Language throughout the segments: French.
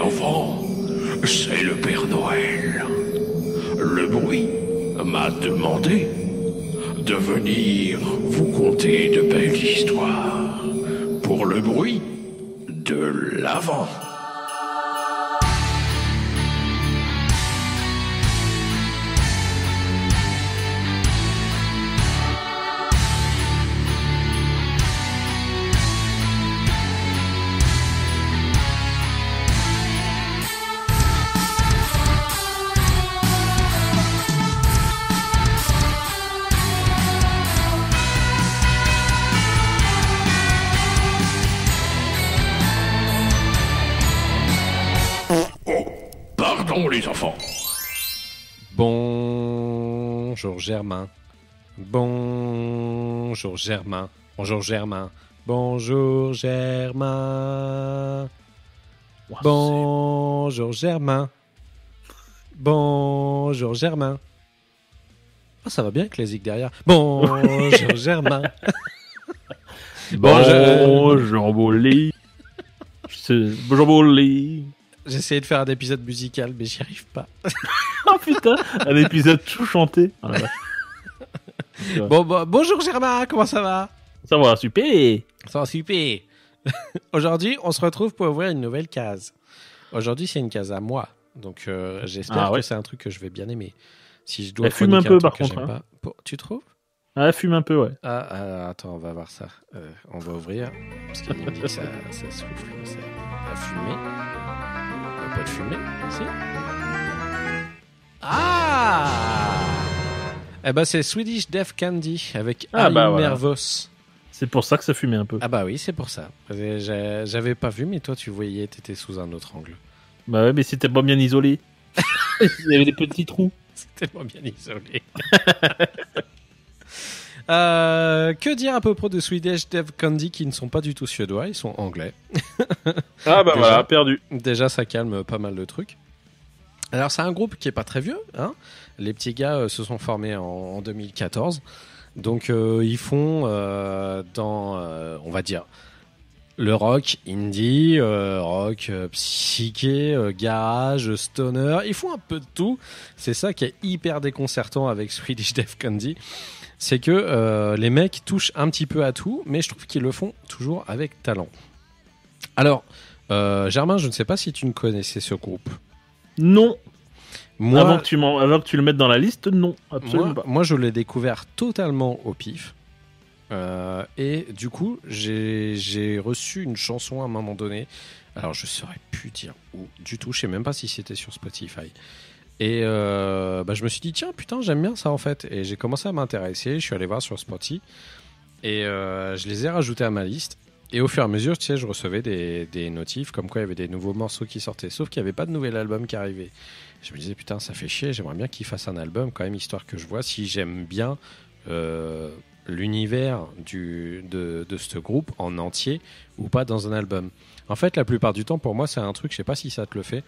enfants, c'est le Père Noël. Le bruit m'a demandé de venir vous conter de belles histoires pour le bruit de l'Avent. Pardon les enfants. Bonjour Germain. Bonjour Germain. Bonjour Germain. Bonjour Germain. Bonjour Germain. Bonjour Germain. Oh, ça va bien avec les zig derrière. Bonjour Germain. Bonjour Bolly. Bonjour Bolly. J'ai essayé de faire un épisode musical, mais j'y arrive pas. Oh putain, un épisode tout chanté. Ah, Bonjour Germain, comment ça va? ça va, super. Ça va super. Aujourd'hui, on se retrouve pour ouvrir une nouvelle case. Aujourd'hui, c'est une case à moi. Donc, j'espère que c'est un truc que je vais bien aimer. Si je dois fume un peu, par contre. Hein. Tu trouves? Ah, fume un peu, ouais. Attends, on va voir ça. On va ouvrir. Parce qu'il me dit que ça souffle. Ça va fumer. On va pas de fumer. Si. Eh ben, c'est Swedish Death Candy avec Nervos. C'est pour ça que ça fumait un peu. Ah bah oui, c'est pour ça. J'avais pas vu, mais toi, tu voyais, t'étais sous un autre angle. Bah ouais, mais c'était pas bien isolé. Il y avait des petits trous. C'était pas bien isolé. Que dire à propos de Swedish Death Candy qui ne sont pas du tout suédois, ils sont anglais. Ah bah déjà, voilà, perdu. Déjà, ça calme pas mal de trucs. Alors, c'est un groupe qui est pas très vieux. Hein. Les petits gars se sont formés en 2014. Donc, ils font on va dire, le rock indie, rock psyché, garage, stoner. Ils font un peu de tout. C'est ça qui est hyper déconcertant avec Swedish Death Candy. C'est que les mecs touchent un petit peu à tout, mais je trouve qu'ils le font toujours avec talent. Alors, Germain, je ne sais pas si tu ne connaissais ce groupe. Non. Moi, avant que tu le mettes dans la liste, non, absolument pas. Moi, je l'ai découvert totalement au pif. Et du coup, j'ai reçu une chanson à un moment donné. Alors, je ne saurais plus dire où du tout. Je ne sais même pas si c'était sur Spotify. Et je me suis dit, tiens, putain, j'aime bien ça en fait. Et j'ai commencé à m'intéresser. Je suis allé voir sur Spotify. Et je les ai rajoutés à ma liste. Et au fur et à mesure, tu sais, je recevais des notifs comme quoi il y avait des nouveaux morceaux qui sortaient. Sauf qu'il n'y avait pas de nouvel album qui arrivait. Je me disais, putain, ça fait chier. J'aimerais bien qu'ils fassent un album quand même, histoire que je vois si j'aime bien l'univers de ce groupe en entier ou pas dans un album. En fait, la plupart du temps, pour moi, c'est un truc, je sais pas si ça te le fait.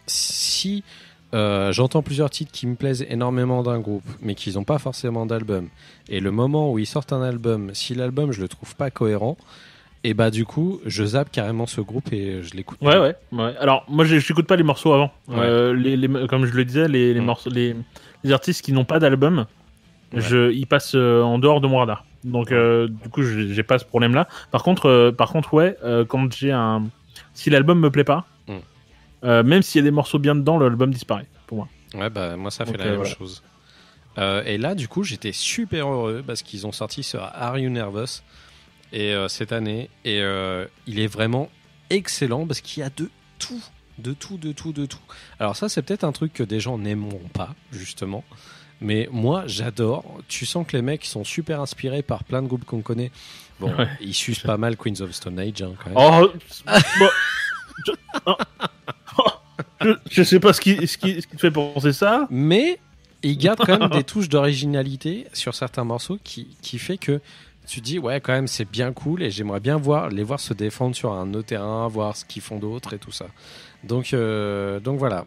Si j'entends plusieurs titres qui me plaisent énormément d'un groupe, mais qu'ils n'ont pas forcément d'album, et le moment où ils sortent un album, si l'album je le trouve pas cohérent, et bah du coup je zappe carrément ce groupe et je l'écoute. Ouais. Alors moi j'écoute pas les morceaux avant. Ouais. Comme je le disais, les morceaux, les artistes qui n'ont pas d'album, ils passent en dehors de mon radar. Donc du coup j'ai pas ce problème là. Par contre quand si l'album me plaît pas. Même s'il y a des morceaux bien dedans, l'album disparaît pour moi. Ouais, bah moi ça fait la même chose. Et là, du coup, j'étais super heureux parce qu'ils ont sorti sur Are You Nervous et cette année, et il est vraiment excellent parce qu'il y a de tout. Alors ça, c'est peut-être un truc que des gens n'aimeront pas justement, mais moi j'adore. Tu sens que les mecs sont super inspirés par plein de groupes qu'on connaît. Bon, ils sucent pas mal Queens of Stone Age hein, quand même. Je sais pas ce qui te fait penser ça. Mais il garde quand même des touches d'originalité sur certains morceaux qui fait que tu te dis ouais quand même c'est bien cool et j'aimerais bien les voir se défendre sur un autre terrain, voir ce qu'ils font d'autre et tout ça. Donc voilà.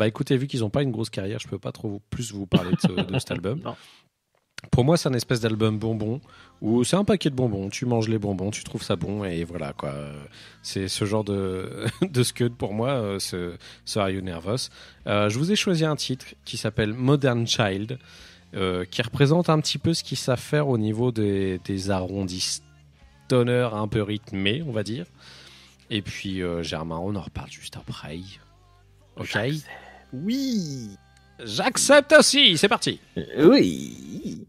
Écoutez, vu qu'ils n'ont pas une grosse carrière, je peux pas trop plus vous parler de cet album. Non. Pour moi, c'est un espèce d'album bonbon où c'est un paquet de bonbons. Tu manges les bonbons, tu trouves ça bon et voilà quoi. C'est ce genre de de scud pour moi, ce Are You Nervous. Je vous ai choisi un titre qui s'appelle Modern Child, qui représente un petit peu ce qu'ils savent faire au niveau des arrondis stoner un peu rythmés, on va dire. Et puis Germain, on en reparle juste après. Ok. Oui. J'accepte aussi. C'est parti. Oui.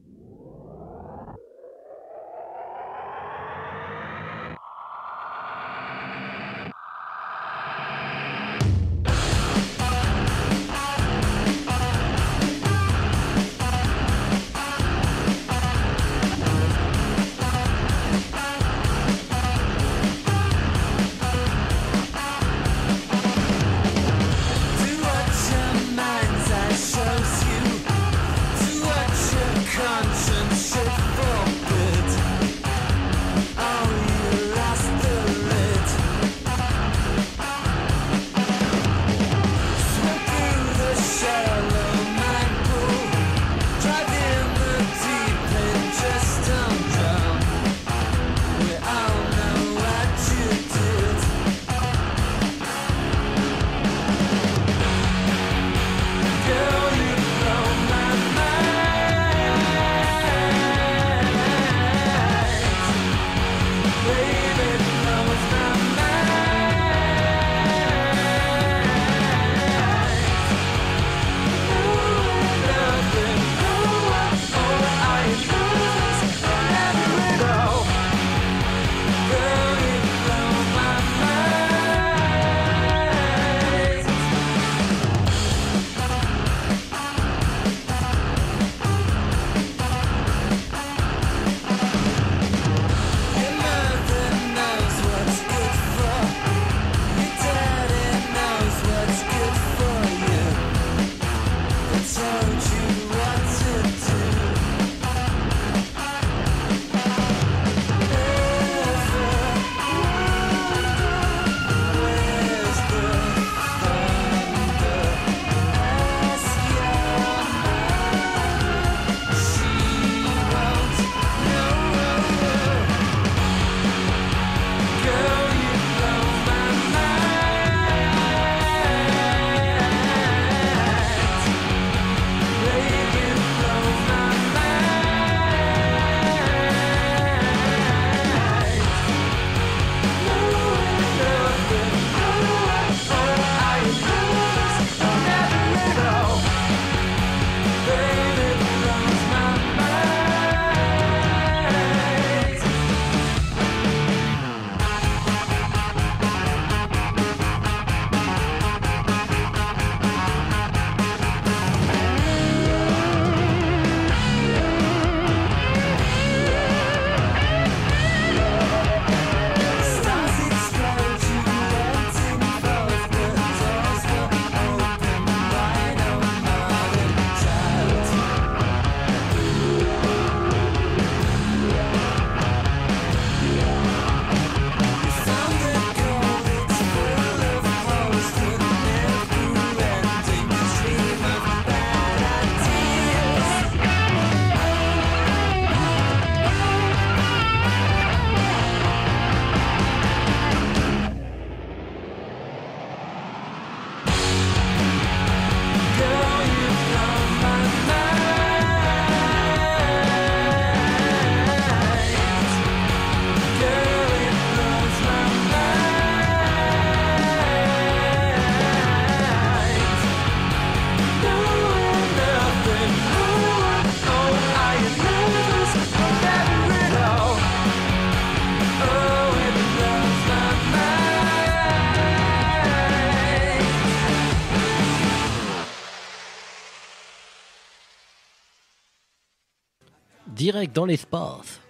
Direct dans l'espace.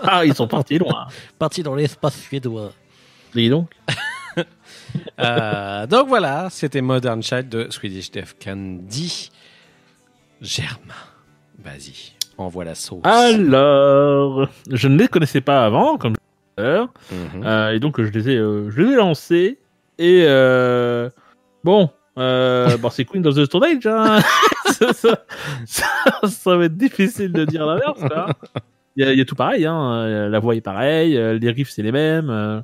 Ah, ils sont partis loin. Parti dans l'espace suédois. Dis donc. Donc voilà, c'était Modern Child de Swedish Death Candy. Germain, vas-y, envoie la sauce. Alors, je ne les connaissais pas avant, comme je disais, et donc je les ai lancés. Et bon, Bon, c'est Queen of the Stone Age, hein. Ça va être difficile de dire l'inverse, là. Il y a tout pareil, hein. La voix est pareille, les riffs c'est les mêmes,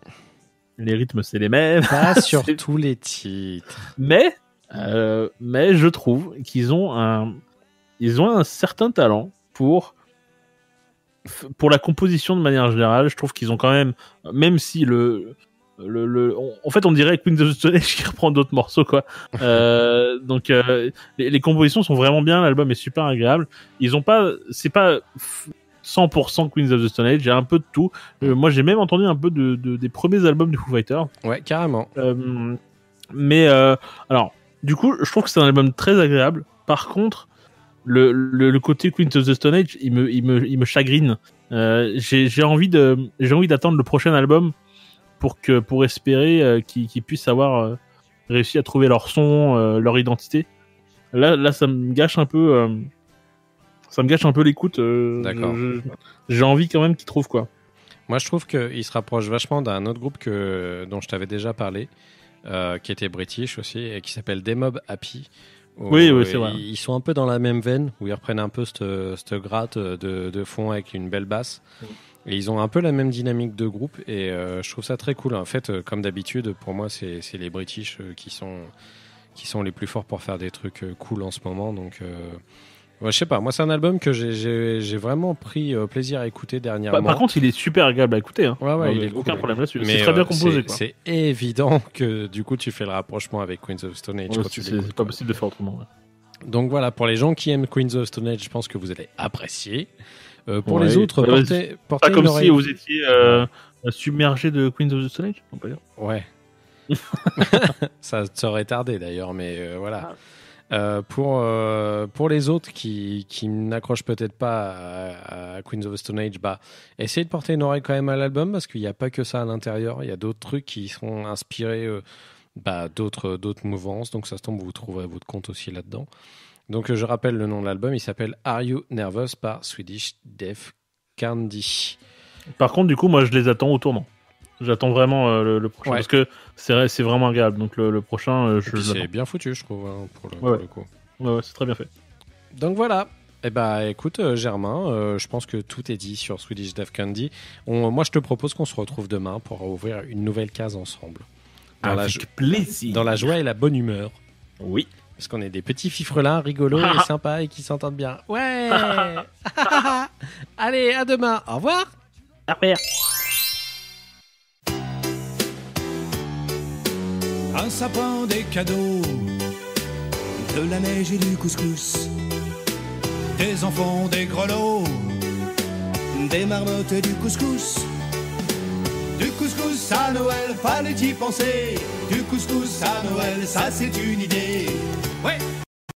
les rythmes c'est les mêmes. Pas sur tous les titres. Mais je trouve qu'ils ont un certain talent pour la composition de manière générale. Je trouve qu'ils ont quand même si en fait on dirait Queen of the Stone Age qui reprend d'autres morceaux, quoi. Donc les compositions sont vraiment bien, l'album est super agréable. C'est pas 100% Queens of the Stone Age, il y a un peu de tout. Moi j'ai même entendu un peu des premiers albums de Foo Fighters. Ouais, carrément. Mais alors du coup je trouve que c'est un album très agréable. Par contre le côté Queens of the Stone Age il me chagrine. J'ai envie d'attendre le prochain album pour espérer qu'ils puissent avoir réussi à trouver leur son, leur identité. Là ça me gâche un peu l'écoute. D'accord. J'ai envie quand même qu'ils trouvent, quoi. Moi, je trouve qu'il se rapproche vachement d'un autre groupe dont je t'avais déjà parlé, qui était british aussi, et qui s'appelle Demob Happy. Oui, c'est vrai. Ils sont un peu dans la même veine, où ils reprennent un peu cette gratte de fond avec une belle basse. Et ils ont un peu la même dynamique de groupe, et je trouve ça très cool. En fait, comme d'habitude, pour moi, c'est les british qui sont les plus forts pour faire des trucs cool en ce moment. Donc, ouais, je sais pas. Moi, c'est un album que j'ai vraiment pris plaisir à écouter dernièrement. Par contre, il est super agréable à écouter. Hein. Ouais, il est aucun cool. problème là-dessus. Mais c'est très bien composé. C'est évident que du coup, tu fais le rapprochement avec Queens of Stone Age. C'est pas possible de faire autrement. Ouais. Donc voilà, pour les gens qui aiment Queens of Stone Age, je pense que vous allez apprécier. Pour les autres, portez pas comme une oreille. si vous étiez submergé de Queens of the Stone Age, on peut dire. Ouais. Ça aurait tardé d'ailleurs, mais voilà. Pour les autres qui n'accrochent peut-être pas à Queens of the Stone Age, essayez de porter une oreille quand même à l'album, parce qu'il n'y a pas que ça à l'intérieur. Il y a d'autres trucs qui seront inspirés d'autres mouvances. Donc ça se tombe, vous trouverez votre compte aussi là-dedans. Donc je rappelle le nom de l'album, il s'appelle Are You Nervous par Swedish Def Candy. Par contre, du coup, moi je les attends au tournant. J'attends vraiment le prochain, parce que c'est vraiment agréable. Donc le prochain, c'est bien foutu, je trouve, hein, pour le coup. Ouais, c'est très bien fait. Donc voilà. Écoute, Germain, je pense que tout est dit sur Swedish Def Candy. Moi, je te propose qu'on se retrouve demain pour ouvrir une nouvelle case ensemble. Avec plaisir. Dans la joie et la bonne humeur. Oui. Parce qu'on est des petits fifrelins rigolos et sympas et qui s'entendent bien. Ouais. Allez, à demain. Au revoir. Au revoir. Un sapin, des cadeaux, de la neige et du couscous, des enfants, des grelots, des marmottes et du couscous. Du couscous à Noël, fallait y penser. Du couscous à Noël, ça c'est une idée. Ouais.